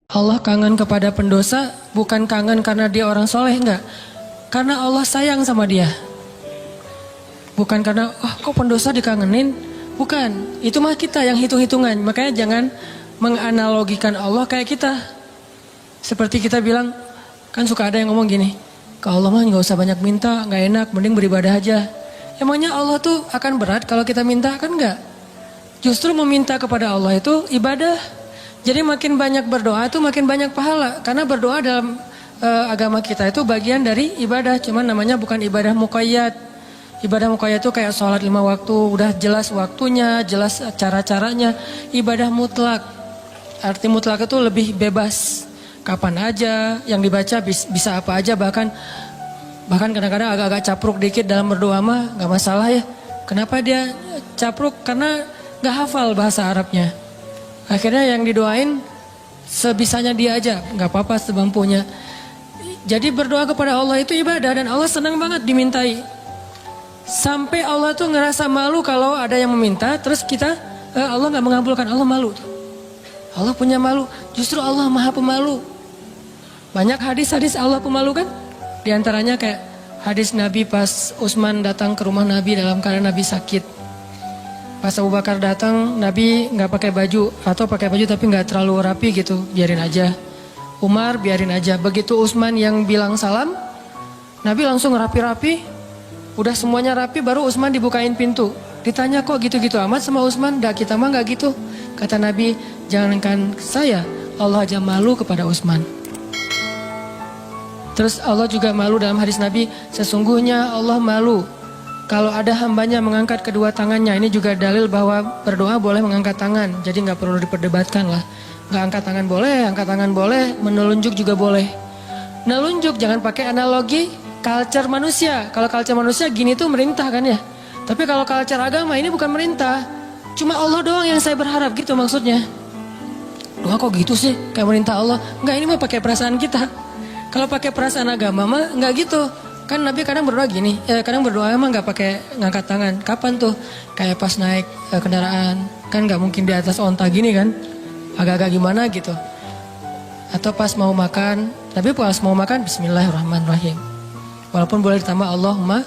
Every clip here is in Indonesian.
Allah kangen kepada pendosa bukan kangen karena dia orang soleh, enggak. Karena Allah sayang sama dia. Bukan karena, kok pendosa dikangenin. Bukan, itu mah kita yang hitung-hitungan. Makanya jangan menganalogikan Allah kayak kita. Seperti kita bilang, kan suka ada yang ngomong gini, ke Allah mah gak usah banyak minta, gak enak, mending beribadah aja. Emangnya Allah tuh akan berat kalau kita minta? Kan enggak. Justru meminta kepada Allah itu ibadah. Jadi makin banyak berdoa itu makin banyak pahala. Karena berdoa dalam agama kita itu bagian dari ibadah. Cuman namanya bukan ibadah muqayyad. Ibadah muqayyad itu kayak sholat 5 waktu. Udah jelas waktunya, jelas cara-caranya. Ibadah mutlak. Arti mutlak itu lebih bebas. Kapan aja yang dibaca bisa apa aja. Bahkan kadang-kadang agak-agak capruk dikit dalam berdoa mah gak masalah ya. Kenapa dia capruk? Karena gak hafal bahasa Arabnya. Akhirnya yang didoain sebisanya dia aja, nggak apa-apa semampunya. Jadi berdoa kepada Allah itu ibadah dan Allah senang banget dimintai. Sampai Allah tuh ngerasa malu kalau ada yang meminta, terus kita Allah nggak mengabulkan, Allah malu. Allah punya malu, justru Allah maha pemalu. Banyak hadis-hadis Allah pemalu kan? Di antaranya kayak hadis Nabi pas Utsman datang ke rumah Nabi dalam keadaan Nabi sakit. Pas Abu Bakar datang, Nabi nggak pakai baju atau pakai baju tapi nggak terlalu rapi gitu, biarin aja. Umar biarin aja. Begitu Utsman yang bilang salam, Nabi langsung rapi-rapi. Udah semuanya rapi, baru Utsman dibukain pintu. Ditanya kok gitu-gitu amat sama Utsman? Dah kita mah nggak gitu. Kata Nabi, jangankan saya, Allah aja malu kepada Utsman. Terus Allah juga malu dalam hadis Nabi, sesungguhnya Allah malu kalau ada hambanya mengangkat kedua tangannya. Ini juga dalil bahwa berdoa boleh mengangkat tangan. Jadi gak perlu diperdebatkan lah. Gak angkat tangan boleh, menelunjuk juga boleh. Nelunjuk jangan pakai analogi culture manusia. Kalau culture manusia gini tuh merintah kan ya. Tapi kalau culture agama ini bukan merintah. Cuma Allah doang yang saya berharap gitu maksudnya. Doa kok gitu sih kayak merintah Allah. Enggak, ini mah pakai perasaan kita. Kalau pakai perasaan agama mah enggak gitu. Kan Nabi kadang berdoa gini, kadang berdoa emang gak pakai ngangkat tangan. Kapan tuh? Kayak pas naik kendaraan, kan gak mungkin di atas onta gini kan. Agak-agak gimana gitu. Atau pas mau makan, tapi pas mau makan bismillahirrahmanirrahim. Walaupun boleh ditambah Allahumma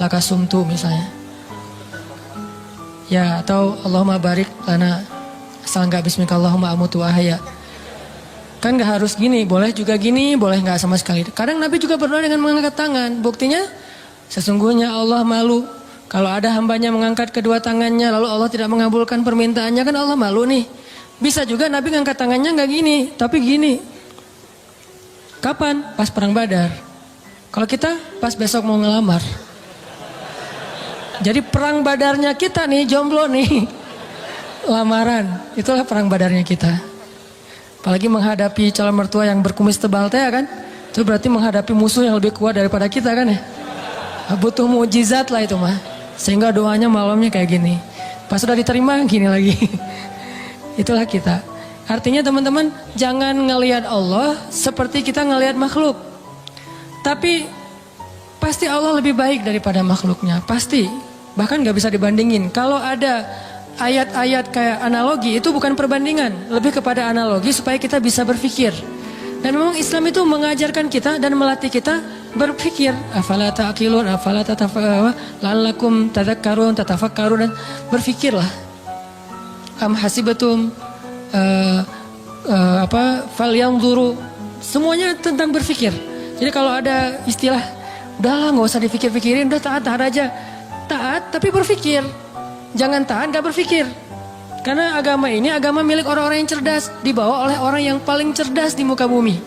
lakasumtu misalnya. Ya, atau Allahumma barik lana. Asal gak bismillahirrahmanirrahim amutu ahya. Kan gak harus gini, boleh juga gini, boleh gak sama sekali. Kadang Nabi juga berdoa dengan mengangkat tangan. Buktinya, sesungguhnya Allah malu. Kalau ada hambanya mengangkat kedua tangannya, lalu Allah tidak mengabulkan permintaannya, kan Allah malu nih. Bisa juga Nabi ngangkat tangannya gak gini, tapi gini. Kapan? Pas perang Badar. Kalau kita, pas besok mau ngelamar. Jadi perang Badarnya kita nih, jomblo nih. Lamaran, itulah perang Badarnya kita. Apalagi menghadapi calon mertua yang berkumis tebal teh kan. Itu berarti menghadapi musuh yang lebih kuat daripada kita kan ya. Butuh mukjizat lah itu mah. Sehingga doanya malamnya kayak gini. Pas sudah diterima gini lagi. Itulah kita. Artinya teman-teman jangan ngelihat Allah seperti kita ngelihat makhluk. Tapi pasti Allah lebih baik daripada makhluknya. Pasti. Bahkan gak bisa dibandingin. Kalau ada ayat-ayat kayak analogi itu bukan perbandingan, lebih kepada analogi supaya kita bisa berpikir. Dan memang Islam itu mengajarkan kita dan melatih kita berpikir. Afala ta'qilun, afala la'allakum tadhakkarun, tatafakkarun, dan berpikirlah. Am hasibatum falyanzuru. Semuanya tentang berpikir. Jadi kalau ada istilah, udahlah nggak usah dipikir-pikirin, udah taat aja. Taat tapi berpikir. Jangan taat gak berpikir. Karena agama ini agama milik orang-orang yang cerdas, dibawa oleh orang yang paling cerdas di muka bumi.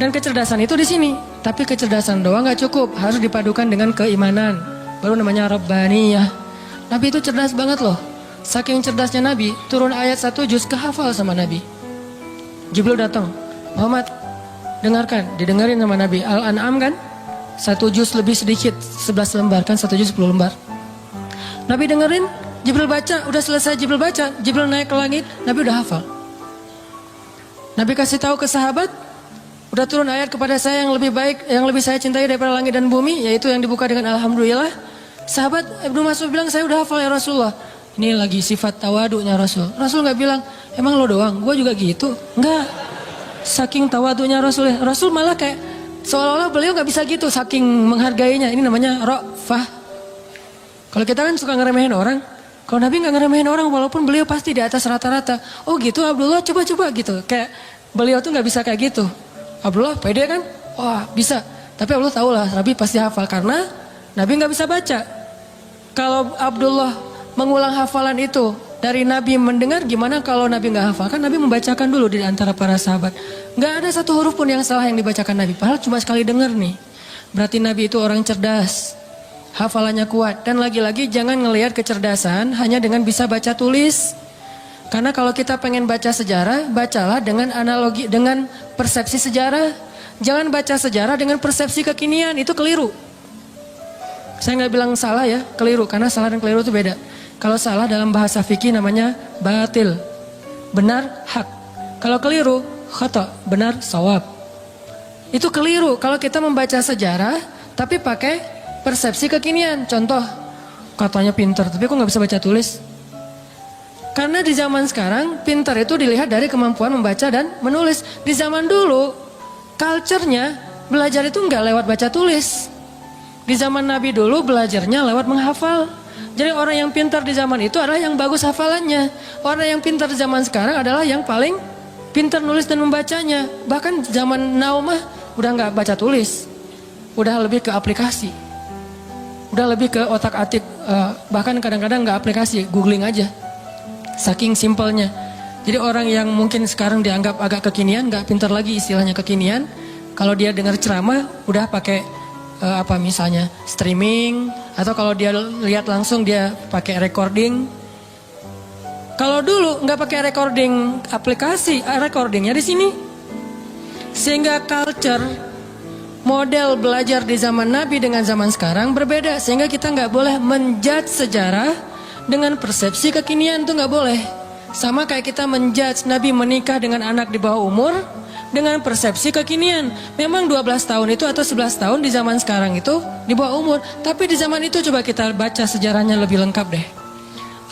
Dan kecerdasan itu di sini. Tapi kecerdasan doang gak cukup, harus dipadukan dengan keimanan. Baru namanya Rabbaniyah. Nabi itu cerdas banget loh. Saking cerdasnya Nabi, turun ayat 1 juz kehafal sama Nabi. Jibril datang, Muhammad dengarkan, didengarin sama Nabi. Al-An'am kan 1 juz lebih sedikit, 11 lembar kan, 1 juz 10 lembar. Nabi dengerin, Jibril baca, udah selesai Jibril baca, Jibril naik ke langit, Nabi udah hafal. Nabi kasih tahu ke sahabat, udah turun ayat kepada saya yang lebih baik, yang lebih saya cintai daripada langit dan bumi, yaitu yang dibuka dengan Alhamdulillah. Sahabat Ibnu Mas'ud bilang, saya udah hafal ya Rasulullah. Ini lagi sifat tawadunya Rasul. Rasul nggak bilang, emang lo doang, gue juga gitu. Enggak. Saking tawadunya Rasul, Rasul malah kayak seolah-olah beliau nggak bisa gitu, saking menghargainya. Ini namanya ra'fah. Kalau kita kan suka ngeremehin orang, kalau Nabi nggak ngeremehin orang, walaupun beliau pasti di atas rata-rata. Oh gitu Abdullah, coba-coba gitu. Kayak beliau tuh nggak bisa kayak gitu. Abdullah pede kan? Wah bisa. Tapi Abdullah tahu lah, Nabi pasti hafal karena Nabi nggak bisa baca. Kalau Abdullah mengulang hafalan itu dari Nabi mendengar, gimana kalau Nabi nggak hafal? Kan Nabi membacakan dulu di antara para sahabat. Nggak ada satu huruf pun yang salah yang dibacakan Nabi. Padahal cuma sekali dengar nih. Berarti Nabi itu orang cerdas. Hafalannya kuat. Dan lagi-lagi jangan ngelihat kecerdasan hanya dengan bisa baca tulis. Karena kalau kita pengen baca sejarah, bacalah dengan analogi, dengan persepsi sejarah. Jangan baca sejarah dengan persepsi kekinian. Itu keliru. Saya nggak bilang salah ya, keliru. Karena salah dan keliru itu beda. Kalau salah dalam bahasa fikih namanya batil. Benar, hak. Kalau keliru, khata. Benar, sawab. Itu keliru kalau kita membaca sejarah tapi pakai persepsi kekinian. Contoh, katanya pinter tapi kok nggak bisa baca tulis? Karena di zaman sekarang pinter itu dilihat dari kemampuan membaca dan menulis. Di zaman dulu, culture-nya belajar itu nggak lewat baca tulis. Di zaman Nabi dulu belajarnya lewat menghafal. Jadi orang yang pintar di zaman itu adalah yang bagus hafalannya. Orang yang pintar di zaman sekarang adalah yang paling pintar nulis dan membacanya. Bahkan zaman now mah udah nggak baca tulis, udah lebih ke aplikasi, udah lebih ke otak atik. Bahkan kadang-kadang nggak aplikasi, googling aja. Saking simpelnya. Jadi orang yang mungkin sekarang dianggap agak kekinian, nggak pintar lagi istilahnya kekinian. Kalau dia dengar ceramah, udah pakai misalnya streaming, atau kalau dia lihat langsung dia pakai recording. Kalau dulu nggak pakai recording aplikasi, recordingnya di sini. Sehingga culture model belajar di zaman Nabi dengan zaman sekarang berbeda. Sehingga kita nggak boleh menjudge sejarah dengan persepsi kekinian, tuh nggak boleh. Sama kayak kita menjudge Nabi menikah dengan anak di bawah umur dengan persepsi kekinian. Memang 12 tahun itu atau 11 tahun di zaman sekarang itu di bawah umur. Tapi di zaman itu coba kita baca sejarahnya lebih lengkap deh.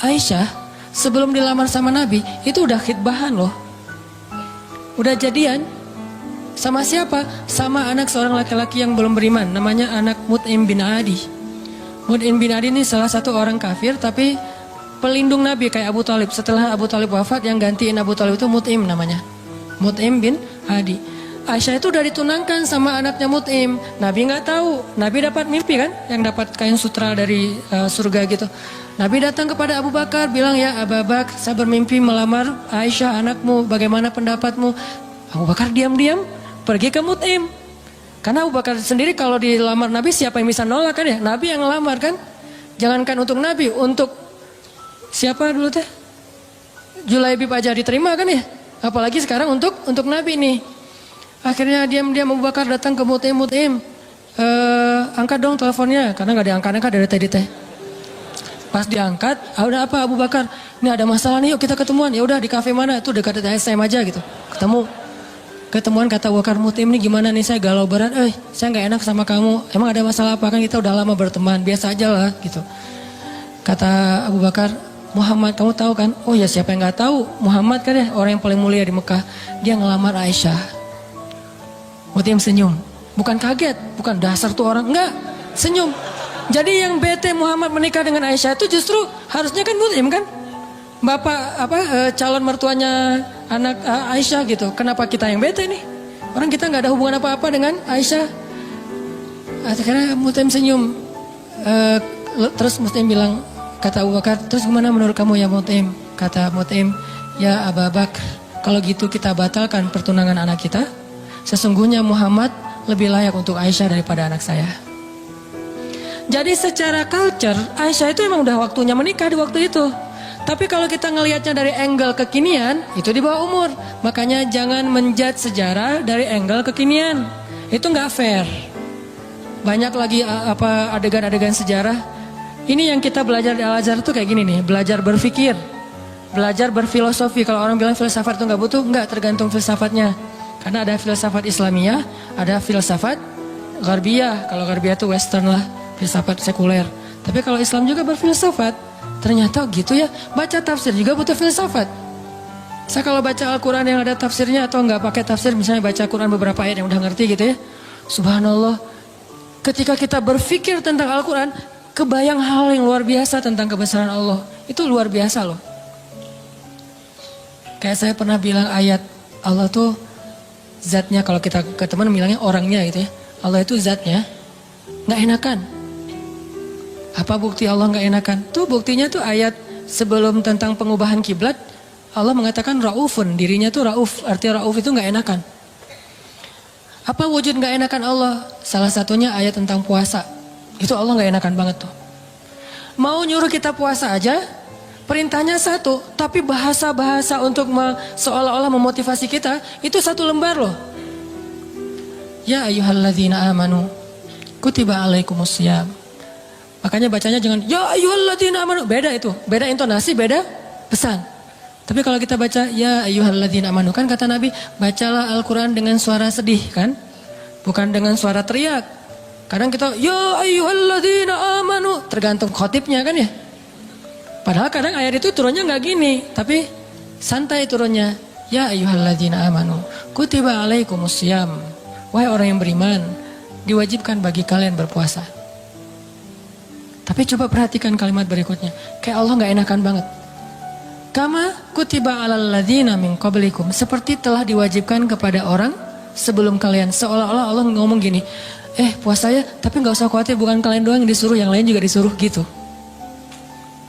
Aisyah sebelum dilamar sama Nabi itu udah khitbahan loh. Udah jadian. Sama siapa? Sama anak seorang laki-laki yang belum beriman. Namanya anak Mut'im bin Adi. Mut'im bin Adi ini salah satu orang kafir tapi pelindung Nabi kayak Abu Talib. Setelah Abu Talib wafat yang gantiin Abu Talib itu Mut'im namanya. Mut'im bin Adi. Aisyah itu udah ditunangkan sama anaknya Mut'im. Nabi nggak tahu. Nabi dapat mimpi kan, yang dapat kain sutra dari surga gitu. Nabi datang kepada Abu Bakar bilang, ya Abu Bakar, saya bermimpi melamar Aisyah anakmu. Bagaimana pendapatmu? Abu Bakar diam-diam pergi ke Mut'im. Karena Abu Bakar sendiri kalau dilamar Nabi siapa yang bisa nolak kan ya? Nabi yang ngelamar kan. Jangankan untuk Nabi, untuk siapa dulu teh? Julaibib aja diterima kan ya? Apalagi sekarang untuk Nabi nih. Akhirnya diam-diam Abu Bakar datang ke Mut'im. Angkat dong teleponnya. Karena gak diangkat-angkat dari tadi teh. Pas diangkat, udah apa Abu Bakar? Ini ada masalah nih, yuk kita ketemuan. Ya udah di kafe mana? Itu dekat SM aja gitu. Ketemuan kata Abu Bakar, Mut'im nih gimana nih, saya galau berat. Saya gak enak sama kamu. Emang ada masalah apa? Kan kita udah lama berteman. Biasa aja lah gitu. Kata Abu Bakar, Muhammad kamu tahu kan? Oh ya siapa yang nggak tahu? Muhammad kan ya orang yang paling mulia di Mekah. Dia ngelamar Aisyah. Mut'im senyum. Bukan kaget, bukan dasar tuh orang. Enggak, senyum. Jadi yang bete Muhammad menikah dengan Aisyah itu justru harusnya kan Mut'im kan? Bapak calon mertuanya anak Aisyah gitu. Kenapa kita yang bete nih? Orang kita nggak ada hubungan apa-apa dengan Aisyah. Akhirnya Mut'im senyum. Terus Mut'im bilang, kata Abu Bakar, terus gimana menurut kamu ya Mut'im? Kata Mut'im, ya Abu Bakar, kalau gitu kita batalkan pertunangan anak kita. Sesungguhnya Muhammad lebih layak untuk Aisyah daripada anak saya. Jadi secara culture, Aisyah itu emang udah waktunya menikah di waktu itu. Tapi kalau kita ngelihatnya dari angle kekinian, itu di bawah umur. Makanya jangan menjudge sejarah dari angle kekinian. Itu nggak fair. Banyak lagi adegan-adegan sejarah. Ini yang kita belajar di Al-Azhar itu kayak gini nih, belajar berpikir, belajar berfilosofi. Kalau orang bilang filsafat itu nggak butuh, nggak, tergantung filsafatnya. Karena ada filsafat Islamiyah, ada filsafat Gharbiyah. Kalau Gharbiyah itu Western lah, filsafat sekuler. Tapi kalau Islam juga berfilsafat. Ternyata gitu ya. Baca tafsir juga butuh filsafat. Saya kalau baca Al-Quran yang ada tafsirnya atau nggak pakai tafsir, misalnya baca Al-Quran beberapa ayat yang udah ngerti gitu ya. Subhanallah. Ketika kita berpikir tentang Al-Quran, kebayang hal yang luar biasa tentang kebesaran Allah. Itu luar biasa loh. Kayak saya pernah bilang ayat Allah tuh zatnya, kalau kita ke teman bilangnya orangnya gitu ya. Allah itu zatnya nggak enakan. Apa bukti Allah nggak enakan? Tuh buktinya tuh ayat sebelum tentang pengubahan kiblat. Allah mengatakan raufun, dirinya tuh rauf, artinya rauf itu nggak enakan. Apa wujud nggak enakan Allah? Salah satunya ayat tentang puasa. Itu Allah nggak enakan banget tuh. Mau nyuruh kita puasa aja, perintahnya satu, tapi bahasa-bahasa untuk seolah-olah memotivasi kita itu satu lembar loh. Ya ayyuhalladzina amanu, kutiba alaikumussyam. Makanya bacanya jangan ya ayyuhalladzina amanu, beda itu, beda intonasi, beda pesan. Tapi kalau kita baca ya ayyuhalladzina amanu, kan kata Nabi, bacalah Al-Quran dengan suara sedih kan, bukan dengan suara teriak. Kadang kita ya ayyuhalladzina amanu, tergantung khotibnya kan ya. Padahal kadang ayat itu turunnya nggak gini, tapi santai turunnya. Ya ayyuhalladzina amanu, kutiba alaikumussyam. Wahai orang yang beriman, diwajibkan bagi kalian berpuasa. Tapi coba perhatikan kalimat berikutnya, kayak Allah nggak enakan banget. Kama kutiba alal ladzina min qablikum, seperti telah diwajibkan kepada orang sebelum kalian. Seolah-olah Allah ngomong gini, puasa ya, tapi nggak usah khawatir, bukan kalian doang yang disuruh, yang lain juga disuruh gitu.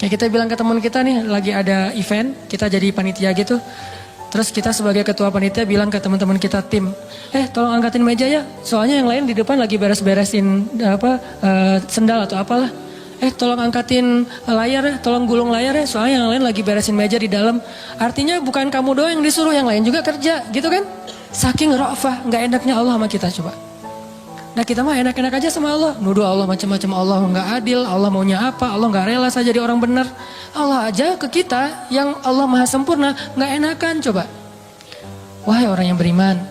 Kayak kita bilang ke teman kita nih, lagi ada event, kita jadi panitia gitu. Terus kita sebagai ketua panitia bilang ke teman-teman kita tim, tolong angkatin meja ya, soalnya yang lain di depan lagi beres-beresin sendal atau apalah. Tolong angkatin layar ya, tolong gulung layar ya, soalnya yang lain lagi beresin meja di dalam. Artinya bukan kamu doang yang disuruh, yang lain juga kerja, gitu kan? Saking ra'fah, nggak enaknya Allah sama kita coba. Nah kita mah enak-enak aja sama Allah, nuduh Allah macam-macam, Allah nggak adil, Allah maunya apa, Allah nggak rela saya jadi orang benar. Allah aja ke kita yang Allah maha sempurna, nggak enakan coba. Wahai orang yang beriman,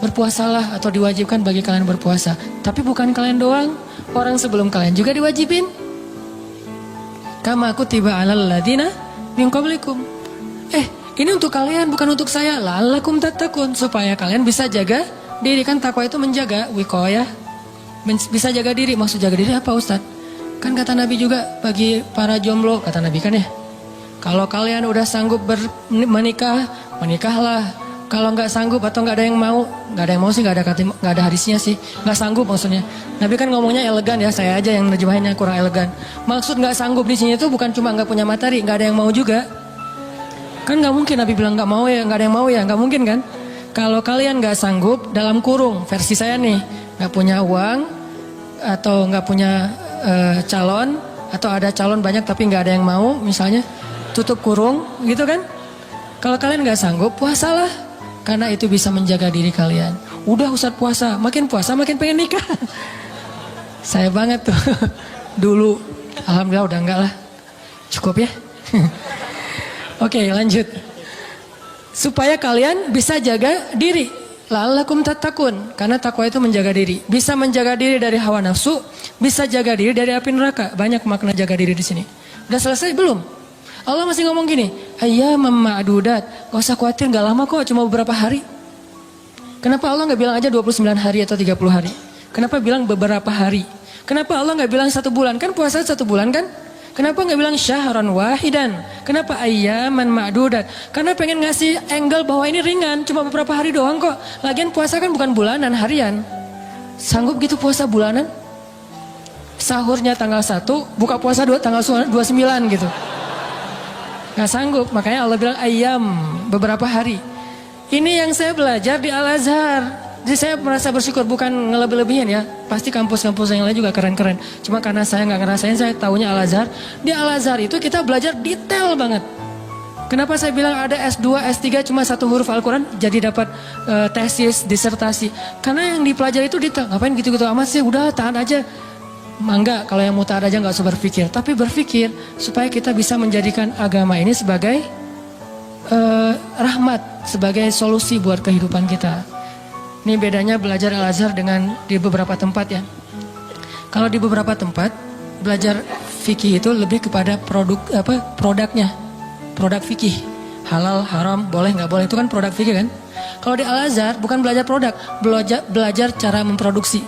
berpuasalah atau diwajibkan bagi kalian berpuasa. Tapi bukan kalian doang, orang sebelum kalian juga diwajibin. Kama kutiba alal ladzina min qablikum. Ini untuk kalian bukan untuk saya. La'allakum tattaqun, supaya kalian bisa jaga diri. Kan takwa itu menjaga, wiqayah. Bisa jaga diri, maksud jaga diri apa Ustaz? Kan kata Nabi juga bagi para jomblo, kata Nabi kan ya. Kalau kalian udah sanggup menikah, menikahlah. Kalau nggak sanggup atau nggak ada yang mau sih, nggak ada hadisnya sih, nggak sanggup maksudnya. Nabi kan ngomongnya elegan ya, saya aja yang nerjemahinnya kurang elegan. Maksud nggak sanggup di sini itu bukan cuma nggak punya materi, nggak ada yang mau juga. Kan nggak mungkin Nabi bilang nggak mau ya, nggak ada yang mau ya, nggak mungkin kan? Kalau kalian nggak sanggup, dalam kurung versi saya nih, nggak punya uang atau nggak punya calon, atau ada calon banyak tapi nggak ada yang mau, misalnya tutup kurung gitu kan? Kalau kalian nggak sanggup, puasalah. Karena itu bisa menjaga diri kalian. Udah Ustadz puasa makin pengen nikah. Saya banget tuh. Dulu, alhamdulillah udah enggak lah. Cukup ya. Oke, lanjut. Supaya kalian bisa jaga diri. La'allakum tattaqun. Karena takwa itu menjaga diri. Bisa menjaga diri dari hawa nafsu, bisa jaga diri dari api neraka. Banyak makna jaga diri di sini. Udah selesai belum? Allah masih ngomong gini, ayyamam ma'dudat, gak usah khawatir, gak lama kok, cuma beberapa hari. Kenapa Allah gak bilang aja 29 hari atau 30 hari? Kenapa bilang beberapa hari? Kenapa Allah gak bilang 1 bulan? Kan puasa 1 bulan kan? Kenapa gak bilang syahran wahidan? Kenapa ayyaman ma'dudat? Karena pengen ngasih angle bahwa ini ringan, cuma beberapa hari doang kok. Lagian puasa kan bukan bulanan, harian. Sanggup gitu puasa bulanan? Sahurnya tanggal 1, buka puasa tanggal 29 gitu. Gak sanggup, makanya Allah bilang ayam, beberapa hari. Ini yang saya belajar di Al-Azhar. Jadi saya merasa bersyukur, bukan ngelebih-lebihin ya. Pasti kampus-kampus yang lain juga keren-keren. Cuma karena saya gak ngerasain, saya taunya Al-Azhar. Di Al-Azhar itu kita belajar detail banget. Kenapa saya bilang ada S2, S3 cuma 1 huruf Al-Quran jadi dapat tesis, disertasi. Karena yang dipelajari itu detail. Ngapain gitu-gitu amat sih, udah tahan aja. Mangga kalau yang mutaat aja gak usah berpikir. Tapi berpikir supaya kita bisa menjadikan agama ini sebagai rahmat, sebagai solusi buat kehidupan kita. Ini bedanya belajar Al-Azhar dengan di beberapa tempat ya. Kalau di beberapa tempat belajar fikih itu lebih kepada produknya. Produk fikih. Halal, haram, boleh nggak boleh itu kan produk fikih kan. Kalau di Al-Azhar bukan belajar produk, belajar cara memproduksi.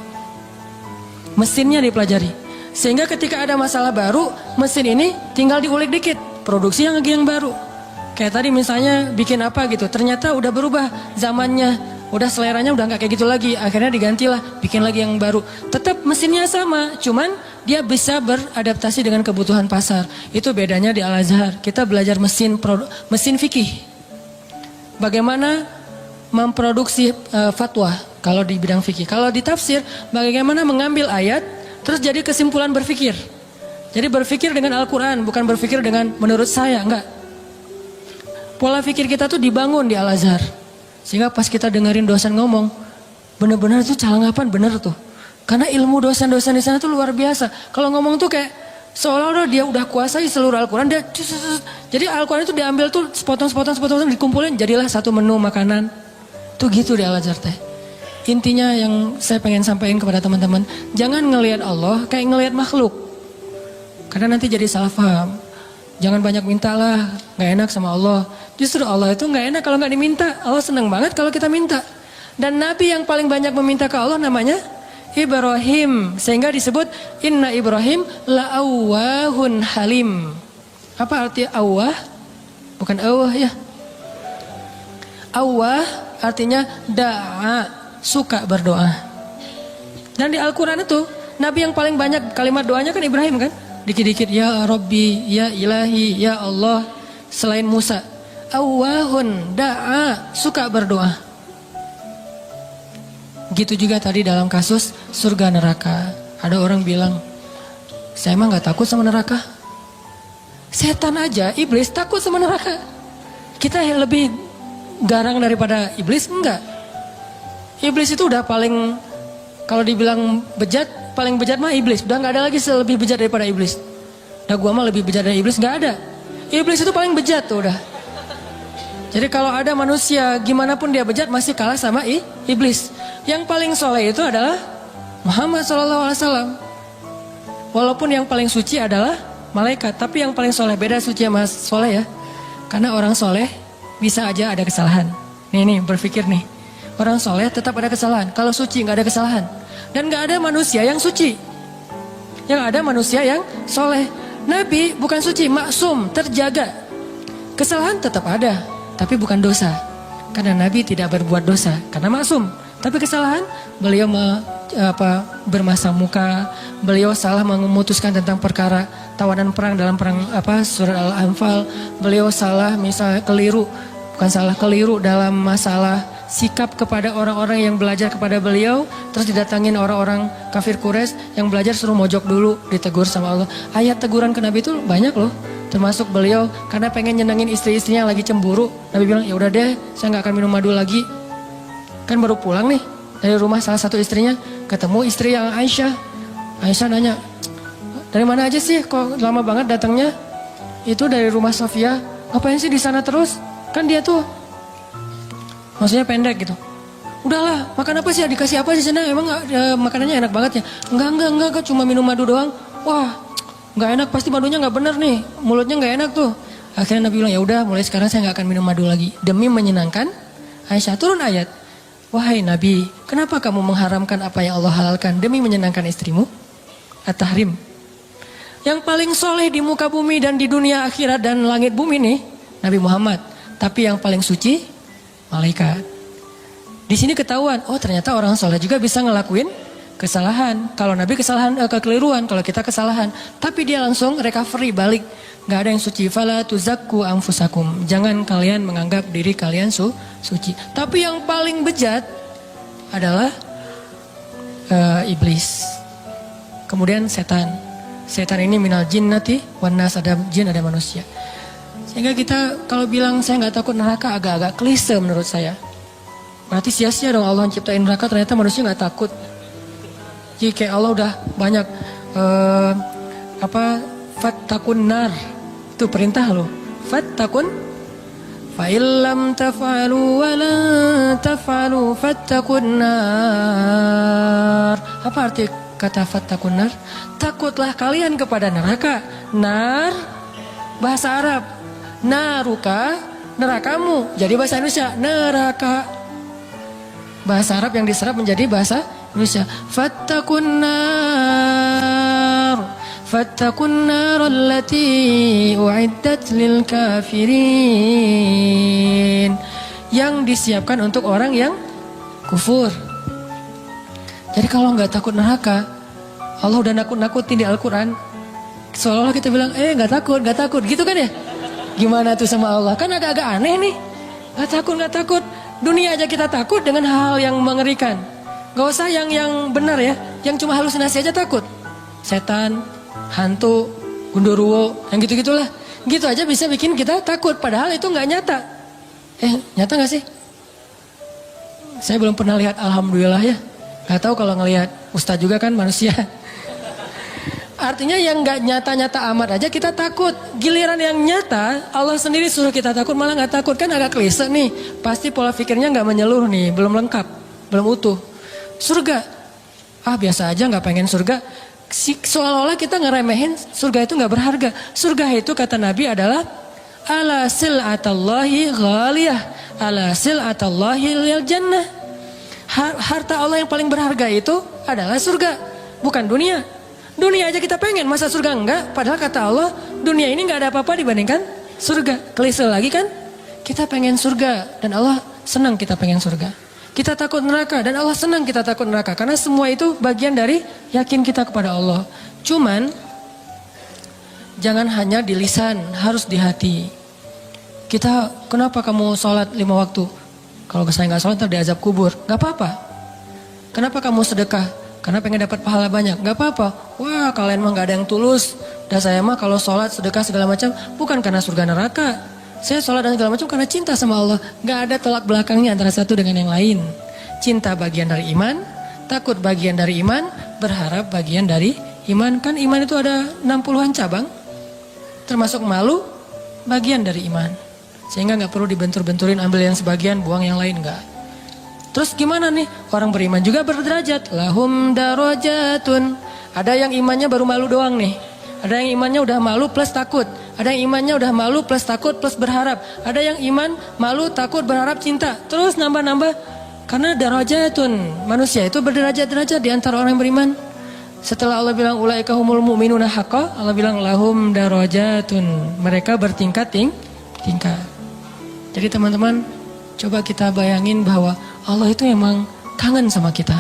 Mesinnya dipelajari. Sehingga ketika ada masalah baru, mesin ini tinggal diulik dikit, produksi yang lagi yang baru. Kayak tadi misalnya bikin apa gitu, ternyata udah berubah zamannya, udah seleranya udah nggak kayak gitu lagi, akhirnya digantilah, bikin lagi yang baru. Tetap mesinnya sama, cuman dia bisa beradaptasi dengan kebutuhan pasar. Itu bedanya di Al-Azhar. Kita belajar mesin fikih. Bagaimana memproduksi fatwa kalau di bidang fikih. Kalau di tafsir, bagaimana mengambil ayat terus jadi kesimpulan berfikir. Jadi berfikir dengan Al-Quran, bukan berfikir dengan menurut saya, enggak. Pola fikir kita tuh dibangun di Al-Azhar. Sehingga pas kita dengerin dosen ngomong, benar-benar tuh calangapan bener tuh. Karena ilmu dosen-dosen di sana tuh luar biasa. Kalau ngomong tuh kayak seolah-olah dia udah kuasai seluruh Al-Quran. Jadi Al-Quran itu diambil tuh sepotong-sepotong dikumpulin jadilah satu menu makanan. Tuh gitu di Al-Azhar teh. Intinya yang saya pengen sampaikan kepada teman-teman, jangan ngelihat Allah kayak ngelihat makhluk. Karena nanti jadi salah paham. Jangan banyak minta lah, gak enak sama Allah. Justru Allah itu gak enak kalau gak diminta. Allah senang banget kalau kita minta. Dan Nabi yang paling banyak meminta ke Allah namanya Ibrahim. Sehingga disebut Inna Ibrahim la'awwahun halim. Apa arti awwah? Bukan awwah ya. Awwah artinya da'a, suka berdoa. Dan di Al-Quran itu Nabi yang paling banyak kalimat doanya kan Ibrahim kan. Dikit-dikit ya Rabbi, ya Ilahi, ya Allah. Selain Musa, awwahun da'a, suka berdoa. Gitu juga tadi dalam kasus surga neraka. Ada orang bilang, saya emang gak takut sama neraka. Setan aja, iblis takut sama neraka. Kita lebih garang daripada iblis? Enggak. Iblis itu udah paling, kalau dibilang bejat, paling bejat mah iblis. Udah gak ada lagi lebih bejat daripada iblis. Nah gua mah lebih bejat dari iblis, gak ada. Iblis itu paling bejat tuh udah. Jadi kalau ada manusia gimana pun dia bejat masih kalah sama iblis. Yang paling soleh itu adalah Muhammad SAW. Walaupun yang paling suci adalah malaikat. Tapi yang paling soleh, beda suci sama soleh ya. Karena orang soleh bisa aja ada kesalahan. Nih berpikir nih. Orang soleh tetap ada kesalahan. Kalau suci gak ada kesalahan. Dan gak ada manusia yang suci. Yang ada manusia yang soleh. Nabi bukan suci, maksum, terjaga. Kesalahan tetap ada, tapi bukan dosa. Karena Nabi tidak berbuat dosa, karena maksum. Tapi kesalahan, beliau bermasa muka, beliau salah memutuskan tentang perkara tawanan perang dalam perang surat Al-Anfal. Beliau salah misalnya keliru dalam masalah sikap kepada orang-orang yang belajar kepada beliau. Terus didatangin orang-orang kafir Quraisy yang belajar suruh mojok dulu, ditegur sama Allah. Ayat teguran ke Nabi itu banyak loh. Termasuk beliau karena pengen nyenengin istri-istrinya yang lagi cemburu. Nabi bilang ya udah deh, saya gak akan minum madu lagi. Kan baru pulang nih dari rumah salah satu istrinya, ketemu istri yang Aisyah. Aisyah nanya, dari mana aja sih kok lama banget datangnya? Itu dari rumah Sofia. Ngapain sih di sana terus? Kan dia tuh maksudnya pendek gitu. Udahlah, makan apa sih? Dikasih apa sih sana? Emang makanannya enak banget ya? Enggak, cuma minum madu doang. Wah, nggak enak, pasti madunya nggak bener nih. Mulutnya nggak enak tuh. Akhirnya Nabi bilang, ya udah, mulai sekarang saya nggak akan minum madu lagi. Demi menyenangkan Aisyah. Turun ayat. Wahai Nabi, kenapa kamu mengharamkan apa yang Allah halalkan demi menyenangkan istrimu? At-Tahrim. Yang paling soleh di muka bumi dan di dunia akhirat dan langit bumi nih, Nabi Muhammad. Tapi yang paling suci, malaikat. Di sini ketahuan, oh ternyata orang soleh juga bisa ngelakuin kesalahan. Kalau Nabi kekeliruan, kalau kita kesalahan. Tapi dia langsung recovery, balik. Gak ada yang suci. Fala tuzakku anfusakum. Jangan kalian menganggap diri kalian suci. Tapi yang paling bejat adalah iblis. Kemudian setan. Setan ini minal jinnati wan nas, ada jin ada manusia. Sehingga kita kalau bilang saya gak takut neraka agak-agak klise menurut saya. Berarti sia-sia dong Allah ciptain neraka, ternyata manusia gak takut. Jadi kayak Allah udah banyak fattakun nar. Itu perintah loh. Fattakun fa illam taf'alu wa la taf'alu fattakun nar. Apa arti kata fattakun nar, takutlah kalian kepada neraka. Nar bahasa Arab, naruka nerakamu. Jadi bahasa Indonesia neraka. Bahasa Arab yang diserap menjadi bahasa Indonesia. Fattakun nar allati uiddat lil kafirin. Yang disiapkan untuk orang yang kufur. Jadi kalau nggak takut neraka, Allah udah nakut-nakutin di Al-Quran. Seolah-olah kita bilang, nggak takut, gitu kan ya? Gimana tuh sama Allah? Kan agak-agak aneh nih. Nggak takut. Dunia aja kita takut dengan hal yang mengerikan. Gak usah yang benar ya, yang cuma halusinasi aja takut. Setan, hantu, gundurwo, yang gitu-gitulah. Gitu aja bisa bikin kita takut, padahal itu nggak nyata. Nyata nggak sih? Saya belum pernah lihat, alhamdulillah ya. Gak tahu kalau ngelihat ustadz juga kan manusia. Artinya yang gak nyata-nyata amat aja kita takut. Giliran yang nyata, Allah sendiri suruh kita takut malah gak takut. Kan agak klise nih. Pasti pola pikirnya gak menyeluruh nih, belum lengkap, belum utuh. Surga, biasa aja gak pengen surga. Seolah-olah kita ngeremehin surga itu gak berharga. Surga itu kata Nabi adalah ala sil'atallahi ghaliyah, ala sil'atallahi lil jannah. Harta Allah yang paling berharga itu adalah surga, bukan dunia. Dunia aja kita pengen, masa surga enggak? Padahal kata Allah, dunia ini enggak ada apa-apa dibandingkan surga. Klise lagi kan? Kita pengen surga dan Allah senang kita pengen surga. Kita takut neraka dan Allah senang kita takut neraka. Karena semua itu bagian dari yakin kita kepada Allah. Cuman jangan hanya di lisan, harus di hati. Kenapa kamu sholat 5 waktu? Kalau saya nggak sholat ntar diazab kubur, nggak apa-apa. Kenapa kamu sedekah? Karena pengen dapat pahala banyak, nggak apa-apa. Wah kalian mah nggak ada yang tulus. Dan saya mah kalau sholat, sedekah segala macam bukan karena surga neraka. Saya sholat dan segala macam karena cinta sama Allah. Nggak ada tolak belakangnya antara satu dengan yang lain. Cinta bagian dari iman, takut bagian dari iman, berharap bagian dari iman. Kan iman itu ada 60-an cabang, termasuk malu bagian dari iman. Sehingga gak perlu dibentur-benturin, ambil yang sebagian, buang yang lain, enggak. Terus gimana nih? Orang beriman juga berderajat. Lahum darajatun. Ada yang imannya baru malu doang nih. Ada yang imannya udah malu plus takut. Ada yang imannya udah malu plus takut plus berharap. Ada yang iman, malu, takut, berharap, cinta. Terus nambah-nambah. Karena darajatun. Manusia itu berderajat-derajat di antara orang yang beriman. Setelah Allah bilang ulaika humul mu'minuna haqqa, Allah bilang lahum darajatun. Mereka bertingkat-tingkat. Jadi teman-teman, coba kita bayangin bahwa Allah itu memang kangen sama kita.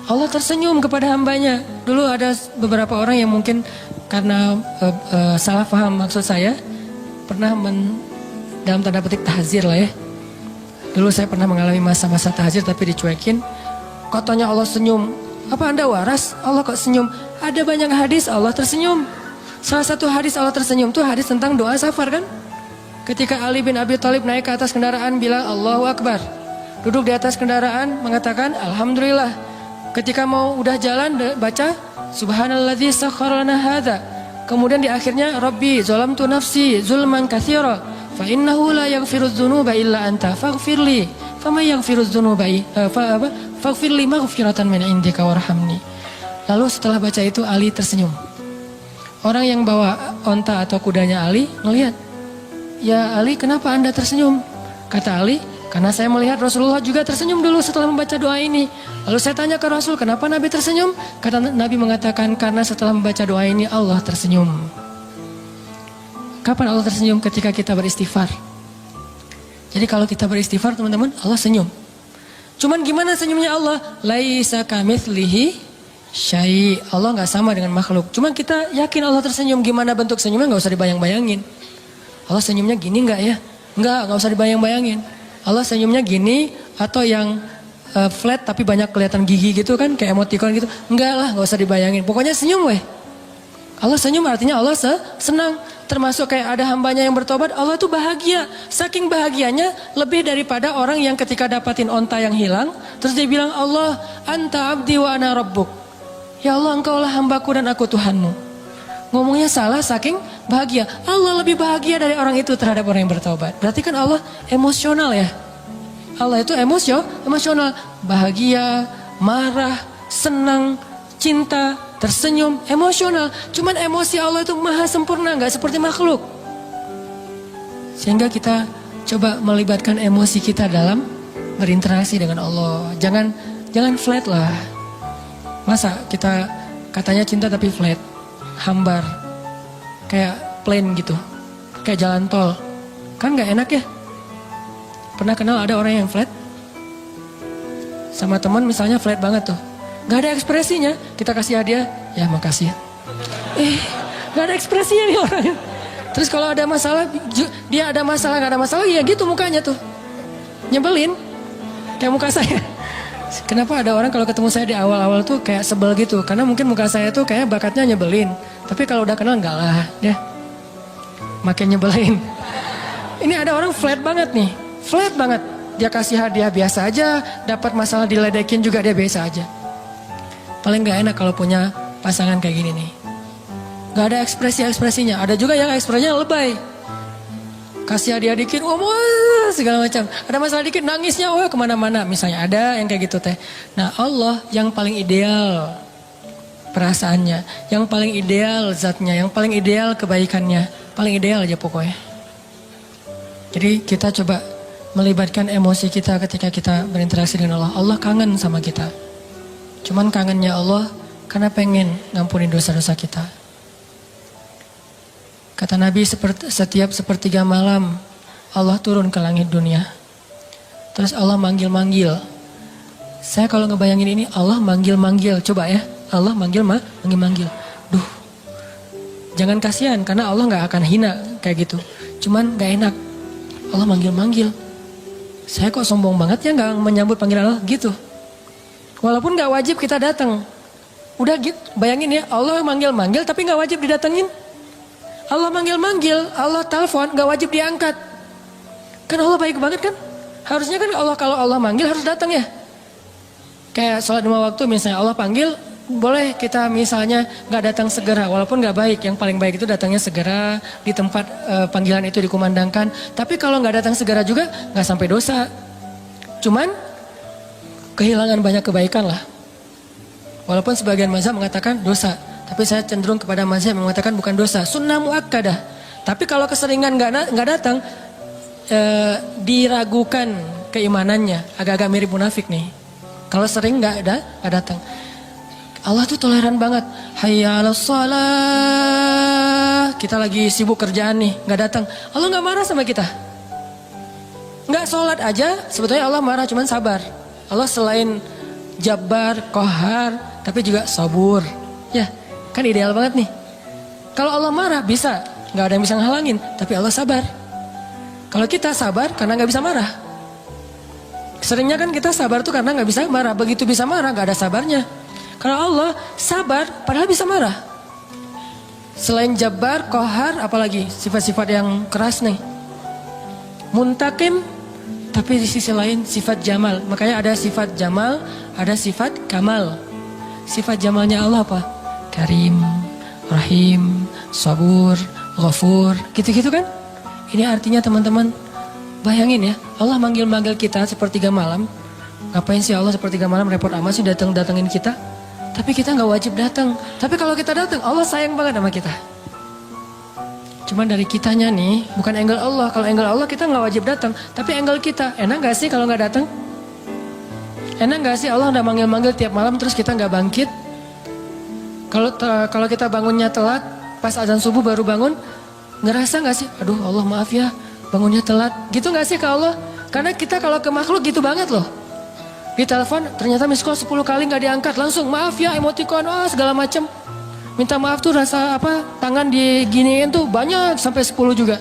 Allah tersenyum kepada hambanya. Dulu ada beberapa orang yang mungkin karena salah paham maksud saya, pernah dalam tanda petik tahzir lah ya. Dulu saya pernah mengalami masa-masa tahzir tapi dicuekin. Katanya Allah senyum. Apa Anda waras? Allah kok senyum? Ada banyak hadis Allah tersenyum. Salah satu hadis Allah tersenyum itu hadis tentang doa safar kan? Ketika Ali bin Abi Thalib naik ke atas kendaraan bilang Allahu Akbar. Duduk di atas kendaraan mengatakan Alhamdulillah. Ketika mau udah jalan baca Subhanalladzi sakhkhara lana hadza. Kemudian di akhirnya Rabbi zalamtu nafsi zulman katsira fa innahu la yaghfirudz dzunuba illa anta faghfirli faman yaghfirudz dzunuba faghfirli maghfiratan min indika warhamni. Lalu setelah baca itu Ali tersenyum. Orang yang bawa onta atau kudanya Ali ngelihat, "Ya Ali, kenapa Anda tersenyum?" Kata Ali, "Karena saya melihat Rasulullah juga tersenyum dulu setelah membaca doa ini." Lalu saya tanya ke Rasul, "Kenapa Nabi tersenyum?" Kata Nabi mengatakan, "Karena setelah membaca doa ini Allah tersenyum." Kapan Allah tersenyum? Ketika kita beristighfar. Jadi kalau kita beristighfar teman-teman, Allah senyum. Cuman gimana senyumnya Allah? Laisa kamitslihi syai'. Allah gak sama dengan makhluk. Cuman kita yakin Allah tersenyum. Gimana bentuk senyumnya gak usah dibayang-bayangin. Allah senyumnya gini enggak ya? Enggak usah dibayang-bayangin. Allah senyumnya gini atau yang flat tapi banyak kelihatan gigi gitu kan, kayak emoticon gitu. Enggak lah, enggak usah dibayangin. Pokoknya senyum weh. Allah senyum artinya Allah senang. Termasuk kayak ada hambanya yang bertobat, Allah tuh bahagia. Saking bahagianya lebih daripada orang yang ketika dapatin onta yang hilang, terus dia bilang, Allah anta abdi wa ana rabbuk. Ya Allah, engkaulah hambaku dan aku Tuhanmu. Ngomongnya salah saking bahagia. Allah lebih bahagia dari orang itu terhadap orang yang bertobat. Berarti kan Allah emosional ya. Allah itu emosional. Bahagia, marah, senang, cinta, tersenyum, emosional. Cuman emosi Allah itu maha sempurna, gak seperti makhluk. Sehingga kita coba melibatkan emosi kita dalam berinteraksi dengan Allah. Jangan flat lah. Masa kita katanya cinta tapi flat, hambar, kayak plain gitu, kayak jalan tol. Kan gak enak ya? Pernah kenal ada orang yang flat? Sama teman misalnya flat banget tuh. Gak ada ekspresinya, kita kasih hadiah, ya makasih. Gak ada ekspresinya nih orangnya. Terus kalau ada masalah, dia ada masalah, gak ada masalah, ya gitu mukanya tuh. Nyebelin, kayak muka saya. Kenapa ada orang kalau ketemu saya di awal-awal tuh kayak sebel gitu? Karena mungkin muka saya tuh kayak bakatnya nyebelin. Tapi kalau udah kenal enggak lah, ya. Makin nyebelin. Ini ada orang flat banget nih, flat banget. Dia kasih hadiah biasa aja, dapat masalah diledekin juga dia biasa aja. Paling gak enak kalau punya pasangan kayak gini nih. Gak ada ekspresi-ekspresinya. Ada juga yang ekspresinya lebay. Kasih hadiah dikit, segala macam. Ada masalah dikit, nangisnya, kemana-mana. Misalnya ada yang kayak gitu teh. Nah Allah yang paling ideal perasaannya. Yang paling ideal zatnya. Yang paling ideal kebaikannya. Paling ideal aja pokoknya. Jadi kita coba melibatkan emosi kita ketika kita berinteraksi dengan Allah. Allah kangen sama kita. Cuman kangennya Allah karena pengen ngampuni dosa-dosa kita. Kata Nabi setiap sepertiga malam Allah turun ke langit dunia. Terus Allah manggil-manggil. Saya kalau ngebayangin ini Allah manggil-manggil. Coba ya, Allah manggil-manggil. Duh, jangan kasihan karena Allah gak akan hina kayak gitu. Cuman gak enak. Allah manggil-manggil. Saya kok sombong banget ya gak menyambut panggilan Allah gitu. Walaupun gak wajib kita datang. Udah gitu, bayangin ya, Allah manggil-manggil tapi gak wajib didatengin. Allah manggil-manggil, Allah telepon gak wajib diangkat. Kan Allah baik banget kan? Harusnya kan Allah kalau Allah manggil harus datang ya. Kayak sholat 5 waktu misalnya Allah panggil, boleh kita misalnya gak datang segera. Walaupun gak baik, yang paling baik itu datangnya segera. Di tempat panggilan itu dikumandangkan. Tapi kalau gak datang segera juga gak sampai dosa. Cuman kehilangan banyak kebaikan lah. Walaupun sebagian mazhab mengatakan dosa. Tapi saya cenderung kepada mazhab yang mengatakan bukan dosa. Sunnah muakkadah. Tapi kalau keseringan gak datang, diragukan keimanannya. Agak-agak mirip munafik nih. Kalau sering gak datang. Allah tuh toleran banget. Hayya 'alas shalah. Kita lagi sibuk kerjaan nih, gak datang. Allah gak marah sama kita. Gak sholat aja, sebetulnya Allah marah, cuman sabar. Allah selain Jabbar, Qahar, tapi juga Sabur. Ya, kan ideal banget nih. Kalau Allah marah bisa, gak ada yang bisa ngehalangin, tapi Allah sabar. Kalau kita sabar karena gak bisa marah. Seringnya kan kita sabar tuh karena gak bisa marah. Begitu bisa marah gak ada sabarnya. Kalau Allah sabar padahal bisa marah. Selain Jabbar, Qahar, apalagi sifat-sifat yang keras nih. Muntakim, tapi di sisi lain sifat jamal. Makanya ada sifat jamal, ada sifat kamal. Sifat jamalnya Allah apa? Karim, Rahim, Sabur, Ghafur. Gitu-gitu kan? Ini artinya teman-teman, bayangin ya. Allah manggil-manggil kita sepertiga malam. Ngapain sih Allah sepertiga malam repot amat sih datengin kita? Tapi kita gak wajib datang. Tapi kalau kita datang, Allah sayang banget sama kita. Cuman dari kitanya nih, bukan angle Allah. Kalau angle Allah kita gak wajib datang. Tapi angle kita, enak gak sih kalau gak datang? Enak gak sih Allah udah manggil-manggil tiap malam terus kita gak bangkit? Kalau kita bangunnya telat, pas azan subuh baru bangun, ngerasa gak sih? Aduh Allah maaf ya, bangunnya telat. Gitu gak sih ke Allah? Karena kita kalau ke makhluk gitu banget loh. Di telepon ternyata miss call 10 kali gak diangkat. Langsung maaf ya, emoticon, segala macem. Minta maaf tuh rasa tangan diginiin tuh banyak sampai 10 juga.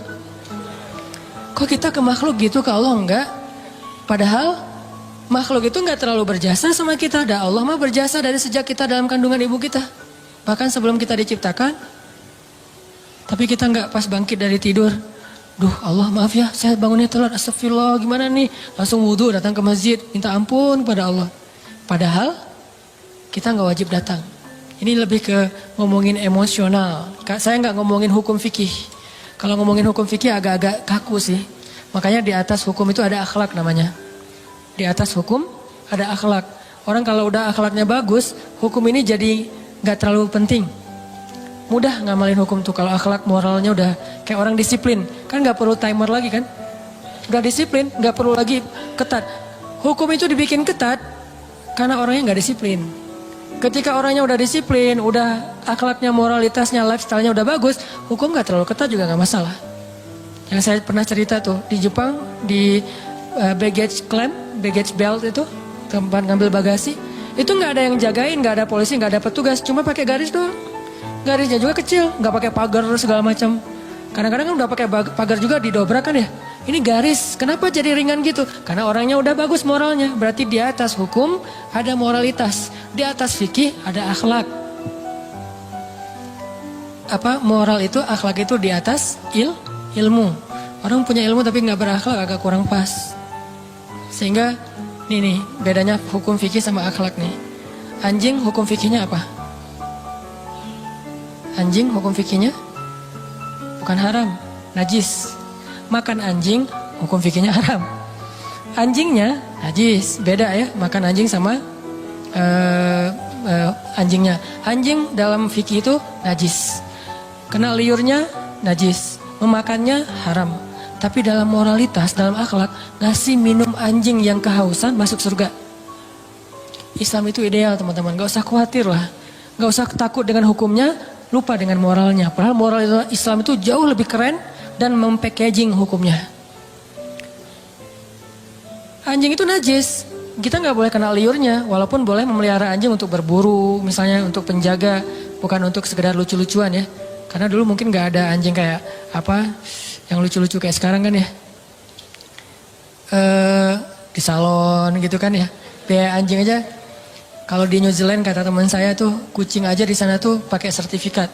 Kok kita ke makhluk gitu, ke Allah enggak? Padahal makhluk itu enggak terlalu berjasa sama kita. Allah mah berjasa dari sejak kita dalam kandungan ibu kita. Bahkan sebelum kita diciptakan. Tapi kita enggak pas bangkit dari tidur. Duh Allah maaf ya, saya bangunnya telat, astagfirullah gimana nih. Langsung wudhu datang ke masjid, minta ampun pada Allah. Padahal kita enggak wajib datang. Ini lebih ke ngomongin emosional. Saya nggak ngomongin hukum fikih. Kalau ngomongin hukum fikih agak-agak kaku sih. Makanya di atas hukum itu ada akhlak namanya. Di atas hukum ada akhlak. Orang kalau udah akhlaknya bagus, hukum ini jadi gak terlalu penting. Mudah ngamalin hukum tuh kalau akhlak moralnya udah kayak orang disiplin. Kan gak perlu timer lagi kan. Udah disiplin, gak perlu lagi ketat. Hukum itu dibikin ketat karena orangnya gak disiplin. Ketika orangnya udah disiplin, udah akhlaknya, moralitasnya, lifestyle-nya udah bagus, hukum gak terlalu ketat juga gak masalah. Yang saya pernah cerita tuh, di Jepang, di baggage claim, baggage belt itu, tempat ngambil bagasi, itu gak ada yang jagain, gak ada polisi, gak ada petugas, cuma pakai garis doang. Garisnya juga kecil, gak pakai pagar segala macam. Kadang-kadang kan udah pakai pagar juga didobrak kan ya. Ini garis, kenapa jadi ringan gitu? Karena orangnya udah bagus moralnya. Berarti di atas hukum ada moralitas. Di atas fikih ada akhlak. Moral itu, akhlak itu di atas ilmu. Orang punya ilmu tapi gak berakhlak agak kurang pas. Sehingga nih bedanya hukum fikih sama akhlak nih. Anjing hukum fikihnya apa? Anjing hukum fikihnya bukan haram, najis. Makan anjing hukum fikihnya haram. Anjingnya najis, beda ya makan anjing sama anjingnya. Anjing dalam fikih itu najis. Kena liurnya najis, memakannya haram. Tapi dalam moralitas, dalam akhlak, ngasih minum anjing yang kehausan masuk surga. Islam itu ideal teman-teman, gak usah khawatir lah. Gak usah takut dengan hukumnya, lupa dengan moralnya. Padahal moral Islam itu jauh lebih keren dan mempackaging hukumnya. Anjing itu najis, kita gak boleh kena liurnya. Walaupun boleh memelihara anjing untuk berburu, misalnya untuk penjaga, bukan untuk sekedar lucu-lucuan ya. Karena dulu mungkin gak ada anjing kayak yang lucu-lucu kayak sekarang kan ya. Di salon gitu kan ya. Biaya anjing aja. Kalau di New Zealand kata teman saya tuh kucing aja di sana tuh pakai sertifikat.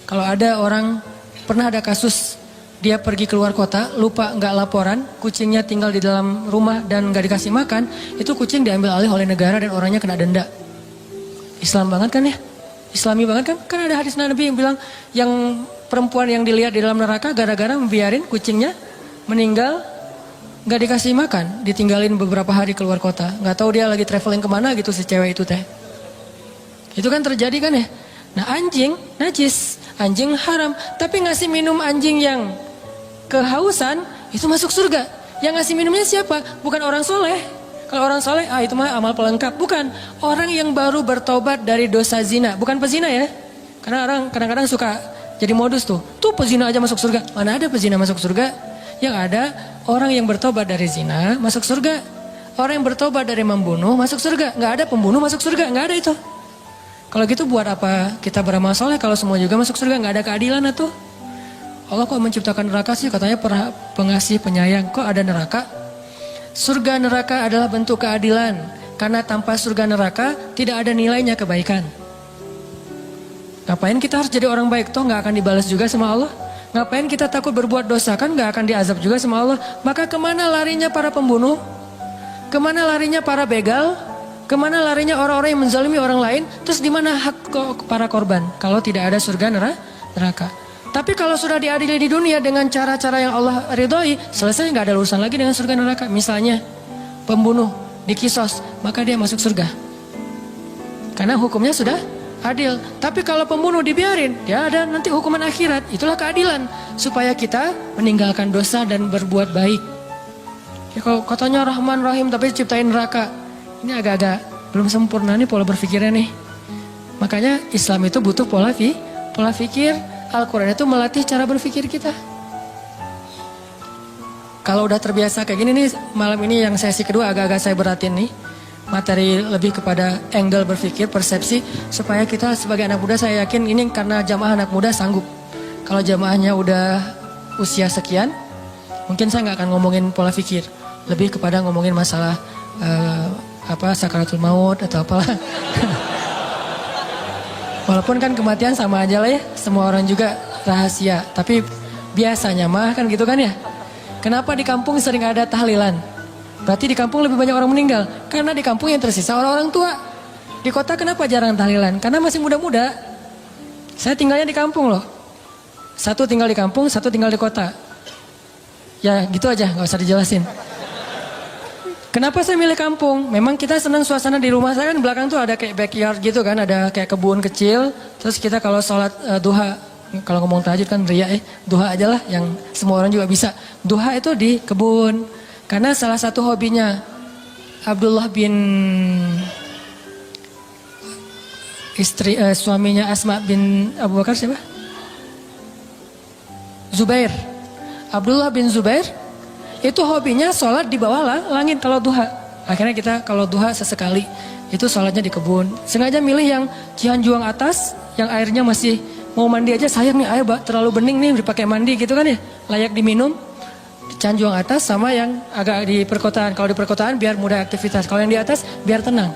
Kalau ada orang pernah ada kasus dia pergi keluar kota lupa nggak laporan, kucingnya tinggal di dalam rumah dan nggak dikasih makan, itu kucing diambil alih oleh negara dan orangnya kena denda. Islam banget kan ya? Islami banget kan? Kan ada hadis Nabi yang bilang yang perempuan yang dilihat di dalam neraka gara-gara membiarin kucingnya meninggal nggak dikasih makan, ditinggalin beberapa hari keluar kota, nggak tahu dia lagi traveling kemana gitu si cewek itu teh. Itu kan terjadi kan ya. Nah anjing najis, anjing haram, tapi ngasih minum anjing yang kehausan itu masuk surga. Yang ngasih minumnya siapa? Bukan orang soleh. Kalau orang soleh, itu mah amal pelengkap. Bukan orang yang baru bertobat dari dosa zina, bukan pezina ya. Karena orang kadang-kadang suka jadi modus tuh. Tuh pezina aja masuk surga. Mana ada pezina masuk surga? Yang ada orang yang bertobat dari zina masuk surga. Orang yang bertobat dari membunuh masuk surga. Nggak ada pembunuh masuk surga, nggak ada itu. Kalau gitu buat apa kita beramal soleh kalau semua juga masuk surga? Nggak ada keadilan itu. Allah kok menciptakan neraka sih? Katanya pengasih penyayang. Kok ada neraka? Surga neraka adalah bentuk keadilan. Karena tanpa surga neraka tidak ada nilainya kebaikan. Ngapain kita harus jadi orang baik? Toh nggak akan dibalas juga sama Allah. Ngapain kita takut berbuat dosa? Kan gak akan diazab juga sama Allah. Maka kemana larinya para pembunuh? Kemana larinya para begal? Kemana larinya orang-orang yang menzalimi orang lain? Terus di mana hak para korban? Kalau tidak ada surga neraka. Tapi kalau sudah diadili di dunia dengan cara-cara yang Allah ridhoi, selesai gak ada urusan lagi dengan surga neraka. Misalnya pembunuh dikisos, maka dia masuk surga. Karena hukumnya sudah adil. Tapi kalau pembunuh dibiarin, ya ada nanti hukuman akhirat. Itulah keadilan. Supaya kita meninggalkan dosa dan berbuat baik. Ya kalau katanya Rahman Rahim tapi ciptain neraka. Ini agak-agak belum sempurna nih pola berpikirnya nih. Makanya Islam itu butuh pola pikir. Al-Quran itu melatih cara berpikir kita. Kalau udah terbiasa kayak gini nih, malam ini yang sesi kedua agak-agak saya beratin nih. Materi lebih kepada angle berpikir, persepsi, supaya kita sebagai anak muda, saya yakin ini karena jamaah anak muda sanggup. Kalau jamaahnya udah usia sekian, mungkin saya nggak akan ngomongin pola pikir, lebih kepada ngomongin masalah sakaratul maut atau apalah. Walaupun kan kematian sama aja lah ya, semua orang juga rahasia. Tapi biasanya mah kan gitu kan ya. Kenapa di kampung sering ada tahlilan? Berarti di kampung lebih banyak orang meninggal. Karena di kampung yang tersisa orang-orang tua. Di kota kenapa jarang tahlilan? Karena masih muda-muda. Saya tinggalnya di kampung loh. Satu tinggal di kampung, satu tinggal di kota. Ya gitu aja, gak usah dijelasin. Kenapa saya milih kampung? Memang kita senang suasana di rumah saya kan belakang tuh ada kayak backyard gitu kan, ada kayak kebun kecil. Terus kita kalau sholat duha, kalau ngomong tahajud kan ria duha aja lah yang semua orang juga bisa. Duha itu di kebun. Karena salah satu hobinya Abdullah bin suaminya Asma bin Abu Bakar siapa? Zubair. Abdullah bin Zubair itu hobinya sholat di bawah langit kalau duha. Akhirnya kita kalau duha sesekali itu sholatnya di kebun. Sengaja milih yang Cianjuang atas, yang airnya masih mau mandi aja sayang nih air terlalu bening nih dipakai mandi gitu kan ya, layak diminum. Cianjuang atas sama yang agak di perkotaan. Kalau di perkotaan biar mudah aktivitas, kalau yang di atas biar tenang.